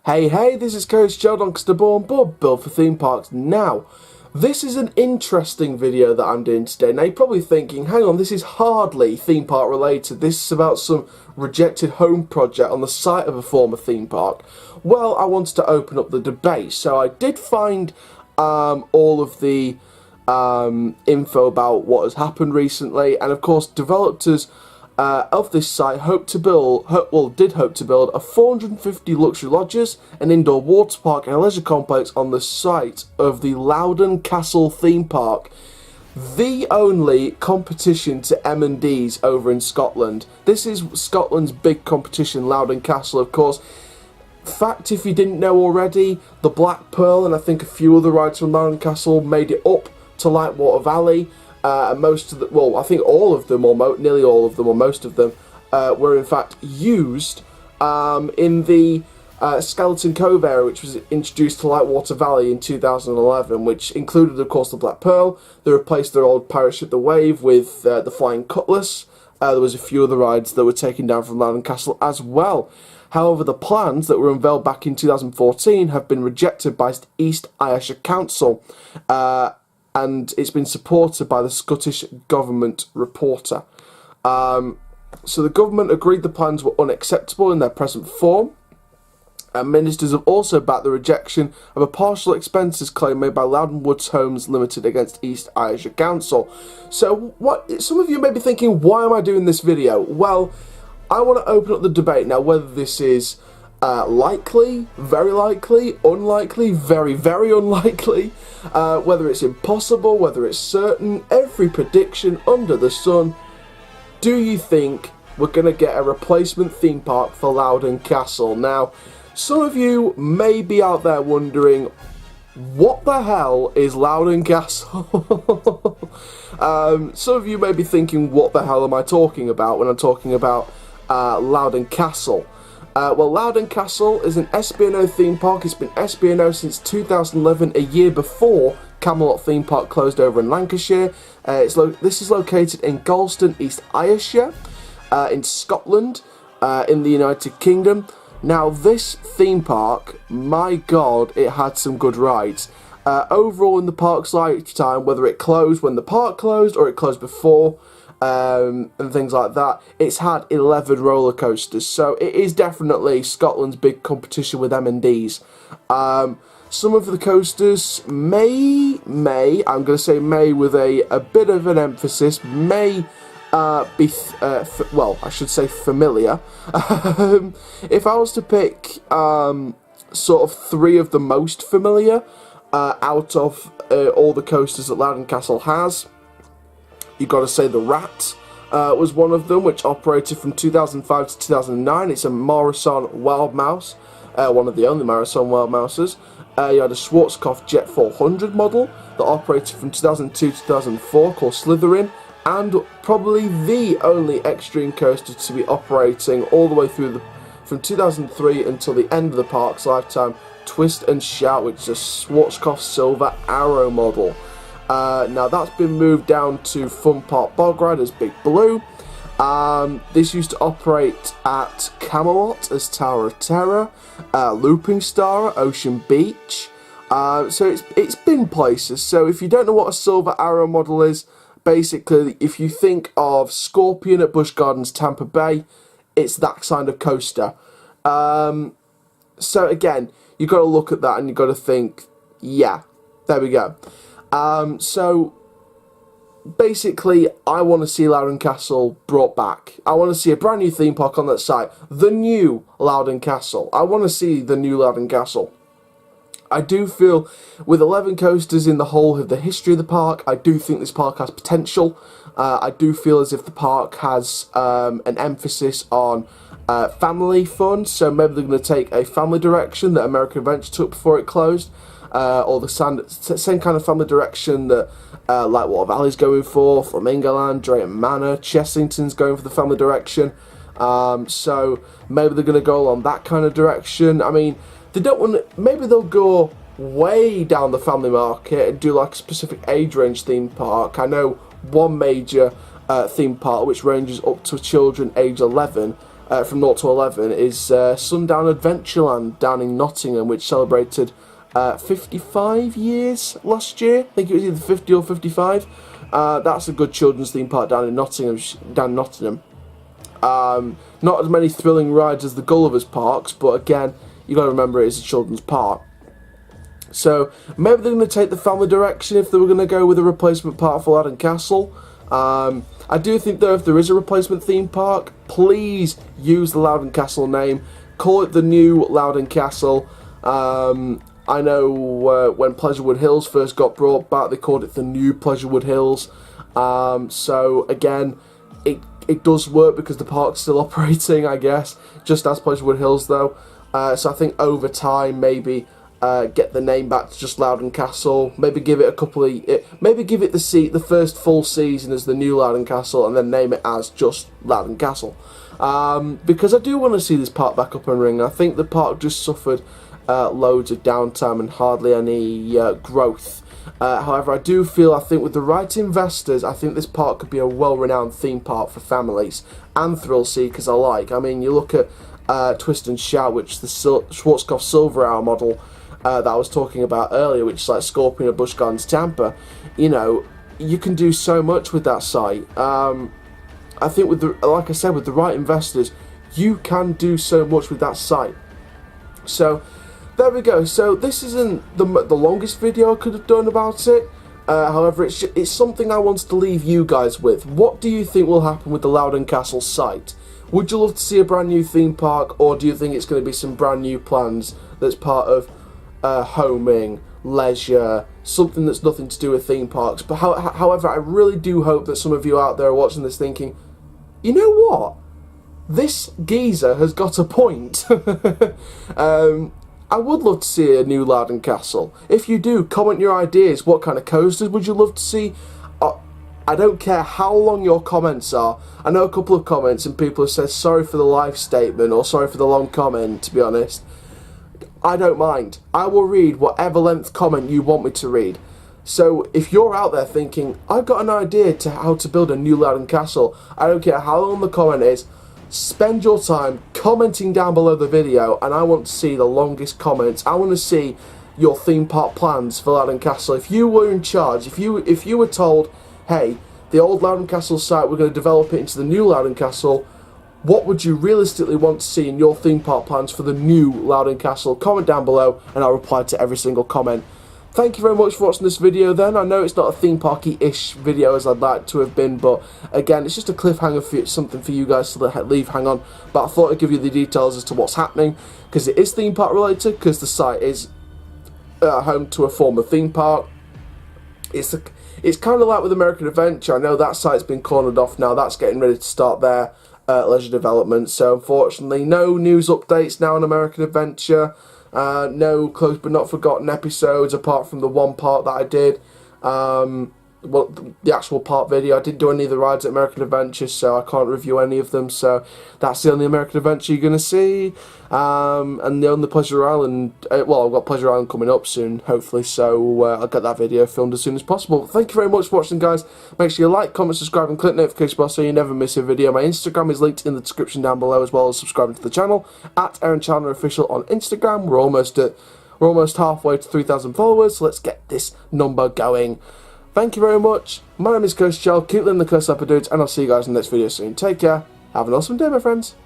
Hey, this is Coach Loudoun Castle, build for theme parks. Now, this is an interesting video that I'm doing today. Now, you're probably thinking, hang on, this is hardly theme park related. This is about some rejected home project on the site of a former theme park. Well, I wanted to open up the debate, so I did find all of the info about what has happened recently, and of course, developers of this site did hope to build a 450 luxury lodges, an indoor water park and a leisure complex on the site of the Loudoun Castle theme park, the only competition to M&Ds over in Scotland. This is Scotland's big competition, Loudoun Castle, of course. Fact, if you didn't know already, the Black Pearl and I think a few other rides from Loudoun Castle made it up to Lightwater Valley. And most of the, well, I think all of them, or nearly all of them, or most of them, were in fact used in the Skeleton Cove area, which was introduced to Lightwater Valley in 2011, which included, of course, the Black Pearl. They replaced their old pirate ship, the Wave, with the Flying Cutlass. There was a few other rides that were taken down from Loudoun Castle as well. However, the plans that were unveiled back in 2014 have been rejected by East Ayrshire Council. And it's been supported by the Scottish Government reporter. So the government agreed the plans were unacceptable in their present form. And ministers have also backed the rejection of a partial expenses claim made by Loudon Woods Homes Limited against East Ayrshire Council. So some of you may be thinking, why am I doing this video? Well, I want to open up the debate now whether this is likely, very likely, unlikely, very, very unlikely, whether it's impossible, whether it's certain, every prediction under the sun. Do you think we're going to get a replacement theme park for Loudoun Castle? Now, some of you may be out there wondering, what the hell is Loudoun Castle? Some of you may be thinking, what the hell am I talking about when I'm talking about Loudoun Castle? Well, Loudoun Castle is an SB&O theme park. It's been SB&O since 2011, a year before Camelot theme park closed over in Lancashire. This is located in Galston, East Ayrshire, in Scotland, in the United Kingdom. Now, this theme park, my God, it had some good rides. Overall, in the park's lifetime, whether it closed when the park closed or it closed before, and things like that, it's had 11 roller coasters, so it is definitely Scotland's big competition with M&Ds. Some of the coasters may, I'm going to say may with a bit of an emphasis, may be, well, I should say familiar. If I was to pick sort of three of the most familiar out of all the coasters that Loudoun Castle has, you've got to say the Rat was one of them, which operated from 2005 to 2009. It's a Marathon Wild Mouse, one of the only Marathon Wild Mouses. You had a Schwarzkopf Jet 400 model that operated from 2002 to 2004 called Slytherin, and probably the only extreme coaster to be operating all the way through from 2003 until the end of the park's lifetime, Twist and Shout, which is a Schwarzkopf Silver Arrow model. Now that's been moved down to Fun Park Bog Ride as Big Blue. This used to operate at Camelot as Tower of Terror, Looping Star at Ocean Beach. So it's been places. So if you don't know what a Silver Arrow model is, basically if you think of Scorpion at Busch Gardens Tampa Bay, it's that kind of coaster. So again, you've got to look at that and you've got to think, yeah, there we go. So basically, I want to see Loudoun Castle brought back. I want to see a brand new theme park on that site. The new Loudoun Castle. I want to see the new Loudoun Castle. I do feel, with 11 coasters in the whole of the history of the park, I do think this park has potential. I do feel as if the park has an emphasis on family fun, so maybe they're going to take a family direction that American Adventure took before it closed. Or the same kind of family direction that Lightwater Valley's going for, Flamingoland, Drayton Manor, Chessington's going for the family direction. So maybe they're going to go along that kind of direction. I mean, they don't want to, maybe they'll go way down the family market and do like a specific age range theme park. I know one major theme park which ranges up to children age 11 from 0 to 11 is Sundown Adventureland down in Nottingham, which celebrated 55 years last year. I think it was either 50 or 55. That's a good children's theme park down in Nottingham. Not as many thrilling rides as the Gulliver's parks, but again, you got to remember it is a children's park. So maybe they're going to take the family direction if they were going to go with a replacement park for Loudoun Castle. I do think though, if there is a replacement theme park, please use the Loudoun Castle name. Call it the new Loudoun Castle. I know when Pleasurewood Hills first got brought back, they called it the new Pleasurewood Hills. So again, it does work because the park's still operating, I guess, just as Pleasurewood Hills though. So I think over time, maybe get the name back to just Loudoun Castle. Maybe give it a couple of, maybe give it the first full season as the new Loudoun Castle, and then name it as just Loudoun Castle. Because I do want to see this park back up and running. I think the park just suffered loads of downtime and hardly any growth. However, I do feel, I think with the right investors, I think this park could be a well-renowned theme park for families and thrill seekers alike. I mean, you look at Twist and Shout, which is the Schwarzkopf Silver Hour model that I was talking about earlier, which is like Scorpion or Busch Gardens Tampa. You know, you can do so much with that site. I think with the, like I said, with the right investors, you can do so much with that site. So there we go. So this isn't the longest video I could have done about it. However, it's something I wanted to leave you guys with. What do you think will happen with the Loudoun Castle site? Would you love to see a brand new theme park, or do you think it's going to be some brand new plans that's part of homing, leisure, something that's nothing to do with theme parks? But however, I really do hope that some of you out there are watching this thinking, you know what? This geezer has got a point. I would love to see a new Loudoun Castle. If you do, comment your ideas. What kind of coasters would you love to see? I don't care how long your comments are. I know a couple of comments and people have said sorry for the live statement or sorry for the long comment, to be honest. I don't mind. I will read whatever length comment you want me to read. So if you're out there thinking, I've got an idea to how to build a new Loudoun Castle, I don't care how long the comment is, spend your time commenting down below the video, and I want to see the longest comments. I want to see your theme park plans for Loudoun Castle. If you were in charge, if you were told, hey, the old Loudoun Castle site, we're going to develop it into the new Loudoun Castle, what would you realistically want to see in your theme park plans for the new Loudoun Castle? Comment down below and I'll reply to every single comment. Thank you very much for watching this video then. I know it's not a theme parky-ish video as I'd like to have been, but again, it's just a cliffhanger for something for you guys to leave hang on. But I thought I'd give you the details as to what's happening, because it is theme park related, because the site is home to a former theme park. It's kind of like with American Adventure. I know that site's been cornered off now. That's getting ready to start their leisure development. So unfortunately, no news updates now on American Adventure. No close but not forgotten episodes apart from the one part that I did. Well, the actual part video. I didn't do any of the rides at American Adventure, so I can't review any of them. So that's the only American Adventure you're going to see. And the only Pleasure Island, well, I've got Pleasure Island coming up soon, hopefully, so I'll get that video filmed as soon as possible. Thank you very much for watching, guys. Make sure you like, comment, subscribe, and click the notification bell so you never miss a video. My Instagram is linked in the description down below, as well as subscribing to the channel, at Aaron Chandler Official on Instagram. We're almost halfway to 3,000 followers, so let's get this number going. Thank you very much. My name is Coach Chell. Keep living the curse up, dudes, and I'll see you guys in the next video soon. Take care. Have an awesome day, my friends.